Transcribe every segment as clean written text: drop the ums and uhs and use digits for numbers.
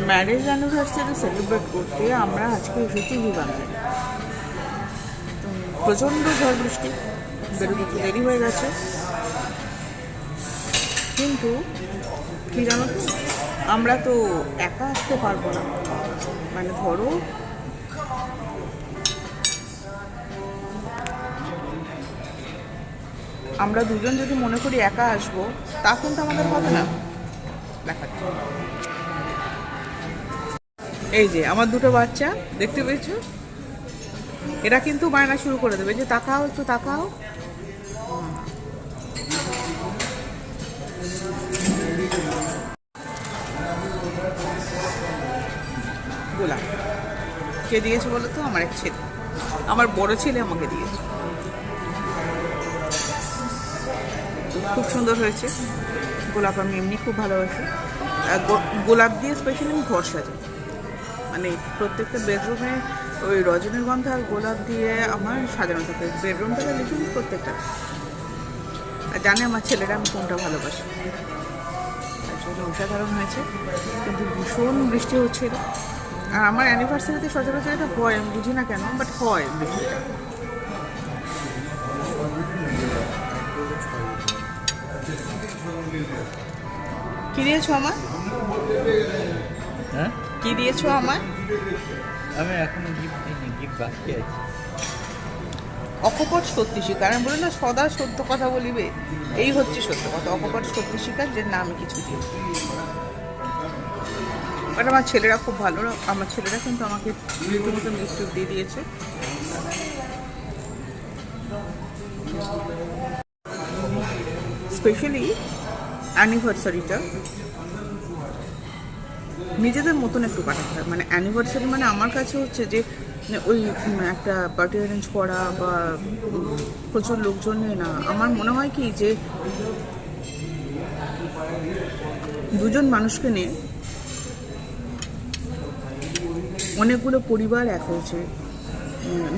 Marriage anniversary celebrate করতে আমরা আজকে এসেছি ভিভাঙ্গে। প্রচণ্ড ঝড় বৃষ্টি, বেরোতে একটু দেরি হয়ে গেছে, কিন্তু কী জানো তো, আমরা তো একা আসতে পারবো না। মানে ধরো আমরা দুজন যদি মনে করি একা আসবো, তা কিন্তু আমাদের হবে না। দেখাচ্ছি, এই যে আমার দুটো বাচ্চা দেখতে পেয়েছো, এরা কিন্তু বায়না শুরু করে দেবে যে তাকাও, একটু তাকাও। গোলাপ কে দিয়েছে বলো তো? আমার এক ছেলে, আমার বড় ছেলে আমাকে দিয়েছে। খুব সুন্দর হয়েছে গোলাপ, আমি এমনি খুব ভালোবাসি। গোলাপ দিয়ে স্পেশালি আমি ঘর সাজাই, মানে প্রত্যেকটা বেডরুমে ওই রজনীগন্ধা আর গোলাপ দিয়ে আমার সাজানো থাকে, বেডরুমটাকে লিখুন প্রত্যেকটা। আর জানে আমার ছেলেরা আমি কোনটা ভালোবাসি, তার জন্য অসাধারণ হয়েছে। কিন্তু ভীষণ বৃষ্টি হচ্ছিল, আর আমার অ্যানিভার্সারিতে সচরাচর এটা হয়, আমি বুঝি না কেন, বাট হয় বৃষ্টিটা। কি দিয়েছো আমার? হ্যাঁ, কি দিয়েছো আমার? আমি এখনো গিফট দিইনি, গিফট বাকি আছে। অকপট সত্যি শিকার, আমি বলি না সদা সত্য কথা বলিবে, এই হচ্ছে সত্য কথা। অকপট সত্যি শিকার, যে না আমি কিছু দিই। বাট আমার ছেলেরা খুব ভালো, আমার ছেলেরা কিন্তু আমাকে রীতিমতো গিফট দিয়ে দিয়েছে। স্পেশালি অ্যানিভার্সারিটা নিজেদের মতন একটু কাটাতে হয়। মানে অ্যানিভার্সারি মানে আমার কাছে হচ্ছে যে ওই একটা পার্টি অ্যারেঞ্জ করা বা প্রচুর লোকজন নিয়ে না। আমার মনে হয় কি যে দুজন মানুষকে নিয়ে অনেকগুলো পরিবার এক হয়েছে।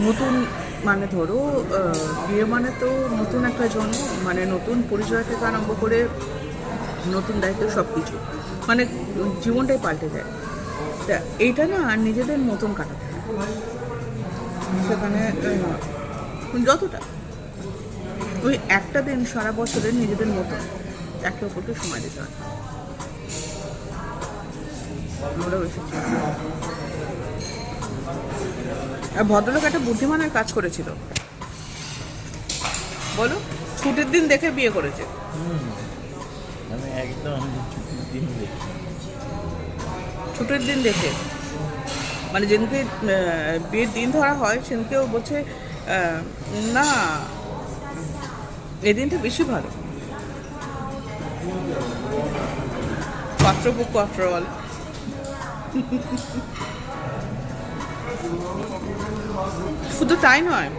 নতুন, মানে ধরো বিয়ে মানে তো নতুন একটা জন্ম, মানে নতুন পরিচয় থেকে আরম্ভ করে নতুন দায়িত্ব, সব কিছু, মানে জীবনটাই পাল্টে যায়। তা এইটা না নিজেদের মতন কাটাতে হয়, সেখানে যতটা ওই একটা দিন সারা বছরের নিজেদের মতন একে অপরকে সময় দিতে হয়। আমরাও এসেছি। আর ভদ্রলোক একটা বুদ্ধিমানের কাজ করেছিল, বলো, ছুটির দিন দেখে বিয়ে করেছে। আমি একদম ছুটির দিন দেখি, ছুটির দিন দেখে, মানে যেদিনকে বিয়ের দিন ধরা হয় সেদিনকেও বলছে না এই দিনটা বেশি ভালো, পাত্রপক্ষ আফটার অল। শুধু তাই নয়,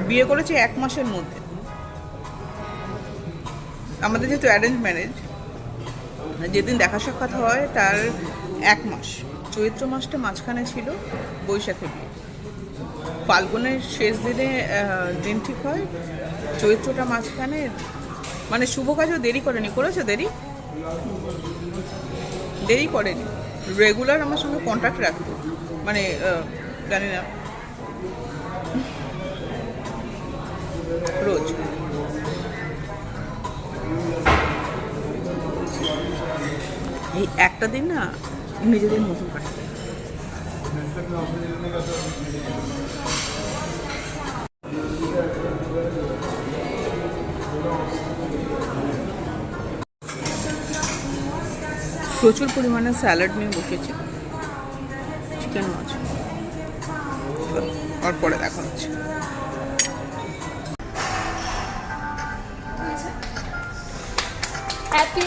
বিয়ে করেছে 1 মাসের মধ্যে। আমাদের যেহেতু অ্যারেঞ্জ ম্যারেজ, যেদিন দেখা সাক্ষাৎ হয় তার 1 মাস, চৈত্র মাসটা মাঝখানে ছিল, বৈশাখে বিয়ে, ফাল্গুনের শেষ দিনে দিন ঠিক হয়, চৈত্রটা মাঝখানে। মানে শুভ কাজও দেরি করেনি, করেছে দেরি করেনি, রেগুলার আমার সঙ্গে কন্ট্যাক্ট রাখতো, মানে জানি না, রোজ। এই একটা দিন না নিজেদের মতন কাটাতে। প্রচুর পরিমাণে স্যালাড নিয়ে বসেছি, চিকেন মাছ, আর পরে দেখা হচ্ছে। হ্যাপি